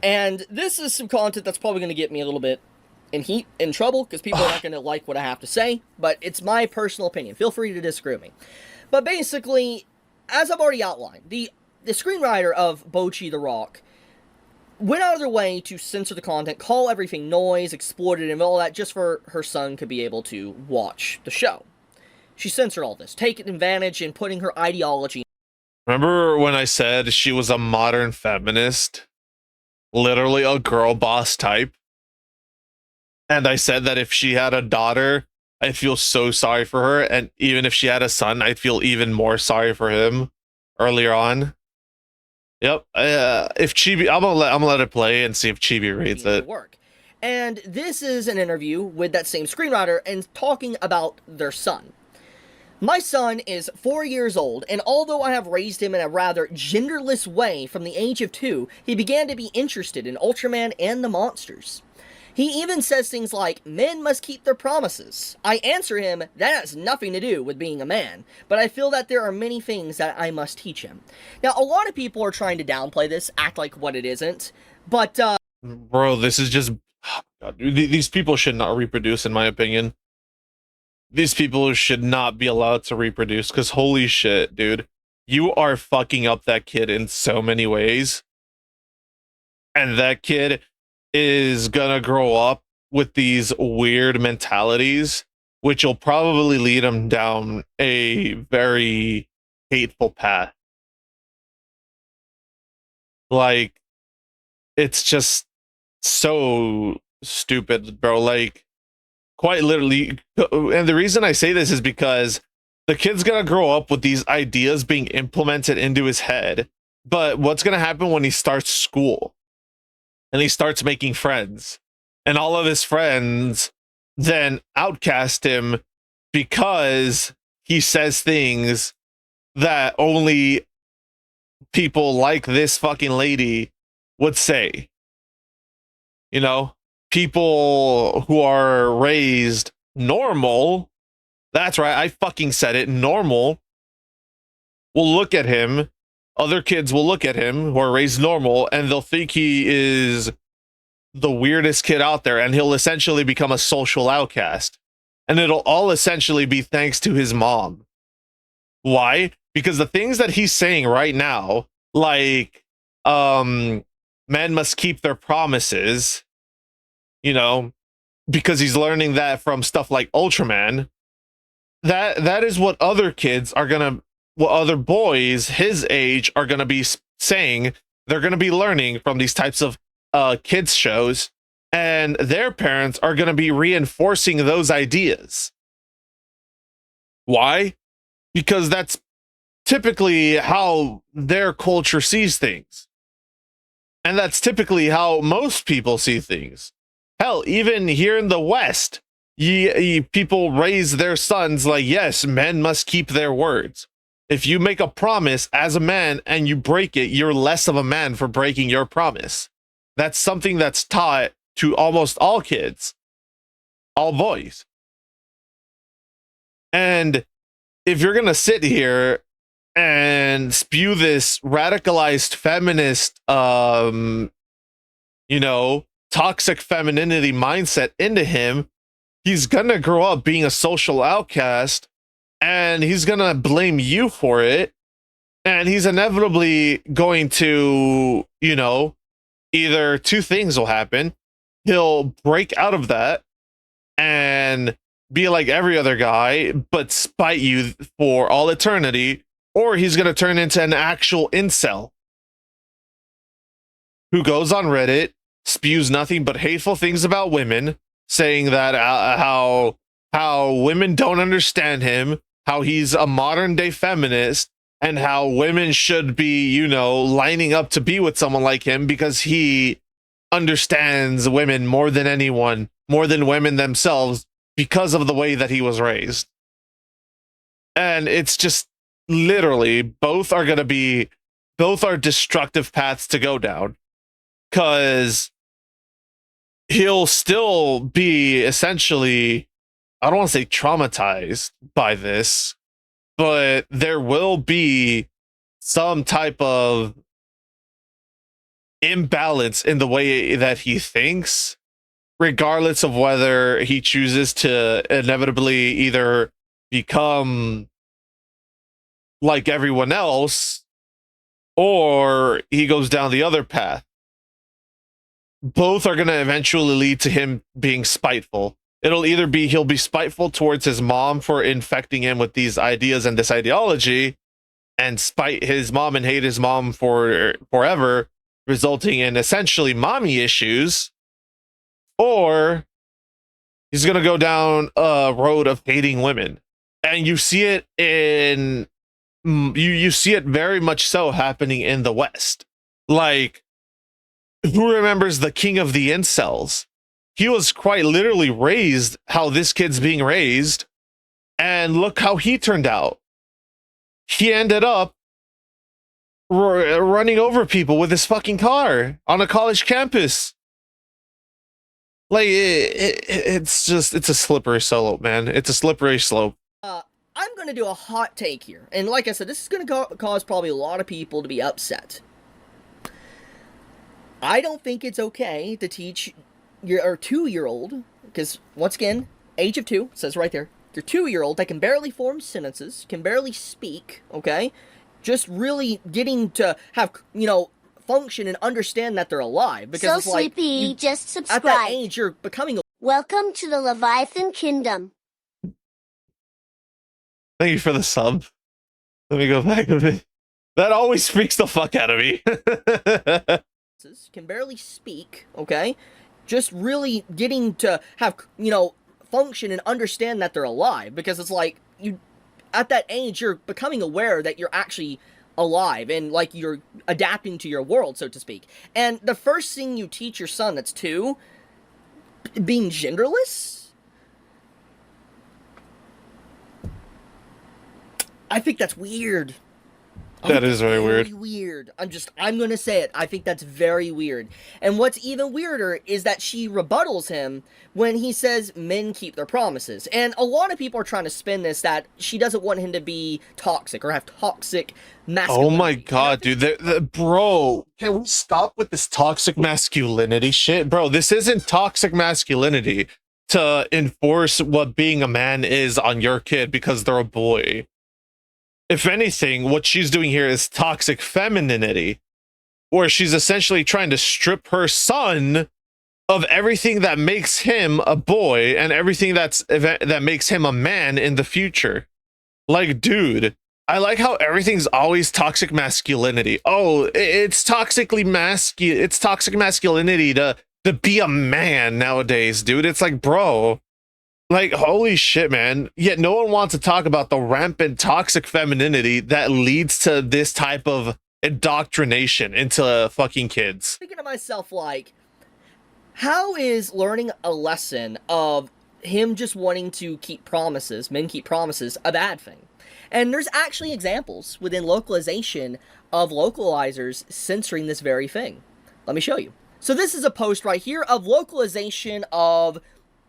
And this is some content that's probably going to get me a little bit in trouble, because people are not going to like what I have to say, but it's my personal opinion. Feel free to disagree with me. But basically, as I've already outlined, the screenwriter of Bocchi the Rock went out of their way to censor the content, call everything noise, exploited, and all that, just for her son could be able to watch the show. She censored all this, taking advantage and putting her ideology. Remember when I said she was a modern feminist? Literally a girl boss type? And I said that if she had a daughter, I feel so sorry for her, and even if she had a son, I feel even more sorry for him earlier on. Yep. If Chibi, I'm gonna let it play and see if Chibi reads it. Work. And this is an interview with that same screenwriter and talking about their son. My son is 4 years old, and although I have raised him in a rather genderless way from the age of 2, he began to be interested in Ultraman and the monsters. He even says things like, men must keep their promises. I answer him, that has nothing to do with being a man, but I feel that there are many things that I must teach him. Now, a lot of people are trying to downplay this, act like what it isn't, but, Bro, this is just... God, these people should not reproduce, in my opinion. These people should not be allowed to reproduce, because holy shit, dude. You are fucking up that kid in so many ways. And that kid is gonna grow up with these weird mentalities, which will probably lead him down a very hateful path. Like, it's just so stupid, bro. Like, quite literally. And the reason I say this is because the kid's gonna grow up with these ideas being implemented into his head. But what's gonna happen when he starts school? And he starts making friends, and all of his friends then outcast him because he says things that only people like this fucking lady would say. You know, people who are raised normal, that's right, I fucking said it, normal, will look at him. Other kids will look at him who are raised normal, and they'll think he is the weirdest kid out there, and he'll essentially become a social outcast. And it'll all essentially be thanks to his mom. Why? Because the things that he's saying right now, like, men must keep their promises, you know, because he's learning that from stuff like Ultraman, that is what other kids are gonna what other boys his age are going to be saying. They're going to be learning from these types of kids shows, and their parents are going to be reinforcing those ideas. Why? Because that's typically how their culture sees things. And that's typically how most people see things. Hell, even here in the West, people raise their sons like, yes, men must keep their words. If you make a promise as a man and you break it, you're less of a man for breaking your promise. That's something that's taught to almost all kids, all boys. And if you're going to sit here and spew this radicalized feminist, toxic femininity mindset into him, he's going to grow up being a social outcast, and he's going to blame you for it. And he's inevitably going to, either two things will happen. He'll break out of that and be like every other guy, but spite you for all eternity, or he's going to turn into an actual incel who goes on Reddit, spews nothing but hateful things about women, saying that how women don't understand him, how he's a modern day feminist, and how women should be, lining up to be with someone like him because he understands women more than anyone, more than women themselves, because of the way that he was raised. And it's just literally both are destructive paths to go down, because he'll still be essentially, I don't want to say traumatized by this, but there will be some type of imbalance in the way that he thinks, regardless of whether he chooses to inevitably either become like everyone else or he goes down the other path. Both are going to eventually lead to him being spiteful. It'll either be he'll be spiteful towards his mom for infecting him with these ideas and this ideology, and spite his mom and hate his mom for forever, resulting in essentially mommy issues, or he's going to go down a road of hating women. And you see it you see it very much so happening in the West. Like, who remembers the king of the incels? He was quite literally raised how this kid's being raised, and look how he turned out. He ended up running over people with his fucking car on a college campus. Like, it's a slippery slope, man. It's a slippery slope. I'm going to do a hot take here. And like I said, this is going to cause probably a lot of people to be upset. I don't think it's okay to teach your 2-year-old, because once again, age of 2, says right there, your 2-year-old that can barely form sentences, can barely speak, okay? Just really getting to have, function and understand that they're alive. Because so it's like, sleepy, just subscribe. At that age, you're becoming... Welcome to the Leviathan Kingdom. Thank you for the sub. Let me go back a bit. That always freaks the fuck out of me. Can barely speak, okay? Just really getting to have, function and understand that they're alive. Because it's like, at that age, you're becoming aware that you're actually alive and, like, you're adapting to your world, so to speak. And the first thing you teach your son that's 2, being genderless? I think that's weird. That is very weird. I'm gonna say it. I think that's very weird. And what's even weirder is that she rebuttals him when he says men keep their promises. And a lot of people are trying to spin this that she doesn't want him to be toxic or have toxic masculinity. Oh my god, dude. Bro, can we stop with this toxic masculinity shit? Bro, this isn't toxic masculinity to enforce what being a man is on your kid because they're a boy. If anything, what she's doing here is toxic femininity, where she's essentially trying to strip her son of everything that makes him a boy and everything that makes him a man in the future. Like, dude, I like how everything's always toxic masculinity. Oh, it's it's toxic masculinity to be a man nowadays, dude. It's like, bro, like, holy shit, man. Yet no one wants to talk about the rampant toxic femininity that leads to this type of indoctrination into fucking kids. Thinking to myself, like, how is learning a lesson of him just wanting to keep promises, men keep promises, a bad thing? And there's actually examples within localization of localizers censoring this very thing. Let me show you. So this is a post right here of localization of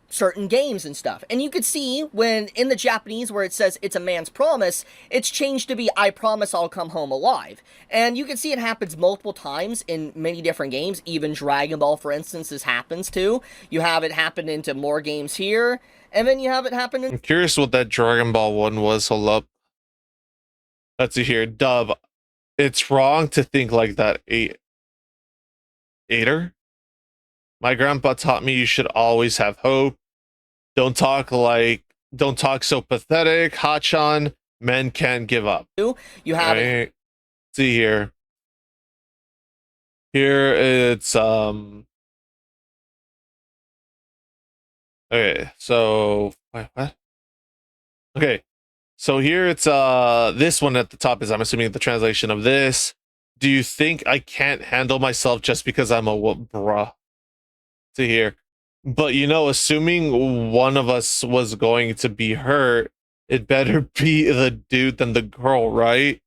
certain games and stuff. And you could see when in the Japanese where it says it's a man's promise, it's changed to be I promise I'll come home alive. And you can see it happens multiple times in many different games. Even Dragon Ball, for instance, this happens too. You have it happen into more games here, and then you have it happen in... I'm curious what that Dragon Ball one was. Hold up. Let's see here. Dub. It's wrong to think like that. Aider? My grandpa taught me you should always have hope. Don't talk so pathetic. Hachan, men can't give up. You have it. See here. Here it's okay, so wait, what? Okay. So here it's this one at the top is, I'm assuming, the translation of this. Do you think I can't handle myself just because I'm a bruh? To here. But you know, assuming one of us was going to be hurt, it better be the dude than the girl, right?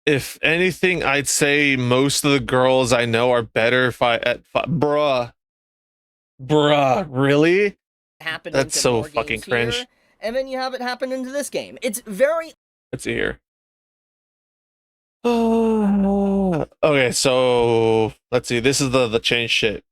If anything, I'd say most of the girls I know are better bruh. Really? That's so fucking cringe. Here, and then you have it happen into this game. It's very... Let's see here. Okay, so let's see. This is the change shit.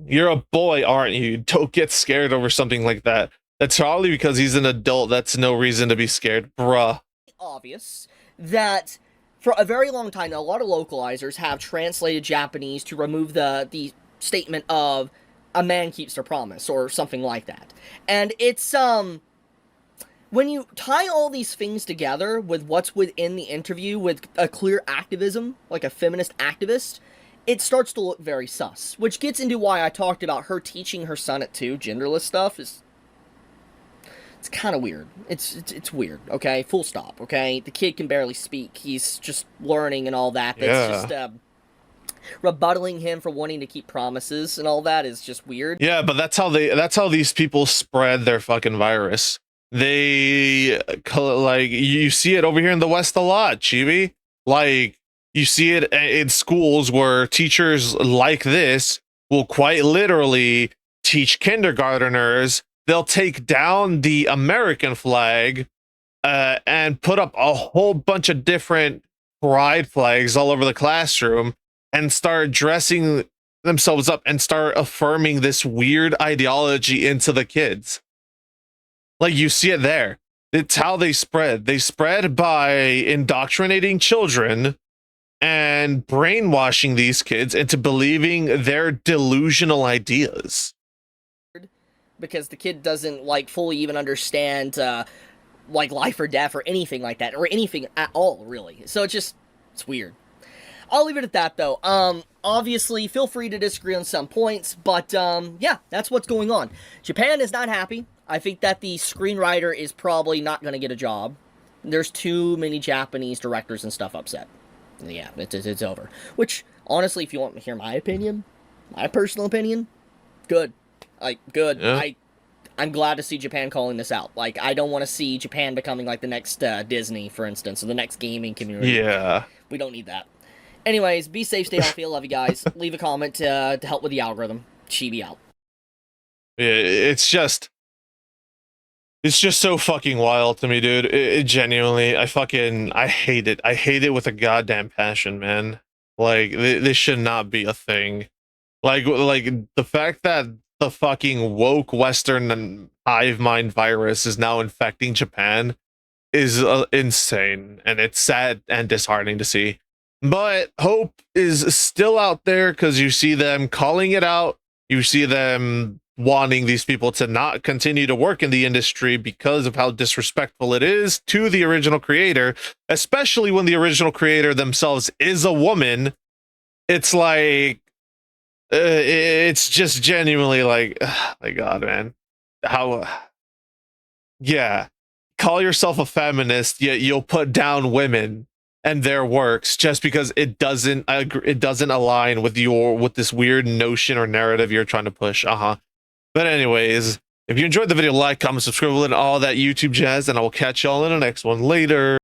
You're a boy, aren't you? Don't get scared over something like that. That's probably because he's an adult. That's no reason to be scared, bruh. Obvious that for a very long time, a lot of localizers have translated Japanese to remove the statement of a man keeps their promise or something like that. And it's when you tie all these things together with what's within the interview with a clear activism, like a feminist activist, it starts to look very sus. Which gets into why I talked about her teaching her son at 2 genderless stuff. It's kind of weird. It's weird, okay? Full stop, okay? The kid can barely speak. He's just learning and all that. That's just rebuttaling him for wanting to keep promises and all that is just weird. Yeah, but that's how these people spread their fucking virus. They like, you see it over here in the West a lot, Chibi. Like, you see it in schools where teachers like this will quite literally teach kindergarteners. They'll take down the American flag and put up a whole bunch of different pride flags all over the classroom and start dressing themselves up and start affirming this weird ideology into the kids. Like, you see it there. It's how they spread. They spread by indoctrinating children and brainwashing these kids into believing their delusional ideas. Because the kid doesn't, like, fully even understand, like, life or death or anything like that, or anything at all, really. So it's weird. I'll leave it at that, though. Obviously, feel free to disagree on some points, but, yeah, that's what's going on. Japan is not happy. I think that the screenwriter is probably not going to get a job. There's too many Japanese directors and stuff upset. Yeah, it's over. Which, honestly, if you want to hear my opinion, my personal opinion, good. Like, good. Yeah. I'm glad to see Japan calling this out. Like, I don't want to see Japan becoming like the next Disney, for instance, or the next gaming community. Yeah. We don't need that. Anyways, be safe, stay healthy, I love you guys. Leave a comment to help with the algorithm. Chibi out. Yeah, it's just so fucking wild to me, dude. It genuinely, I hate it. I hate it with a goddamn passion, man. Like, this should not be a thing. Like the fact that the fucking woke Western hive mind virus is now infecting Japan is insane, and it's sad and disheartening to see. But hope is still out there because you see them calling it out. You see them wanting these people to not continue to work in the industry because of how disrespectful it is to the original creator, especially when the original creator themselves is a woman. It's like, it's just genuinely like, my God, man, how, yeah, call yourself a feminist, yet you'll put down women and their works just because it doesn't align with this weird notion or narrative you're trying to push. But anyways, if you enjoyed the video, like, comment, subscribe, and all that YouTube jazz, and I will catch y'all in the next one later.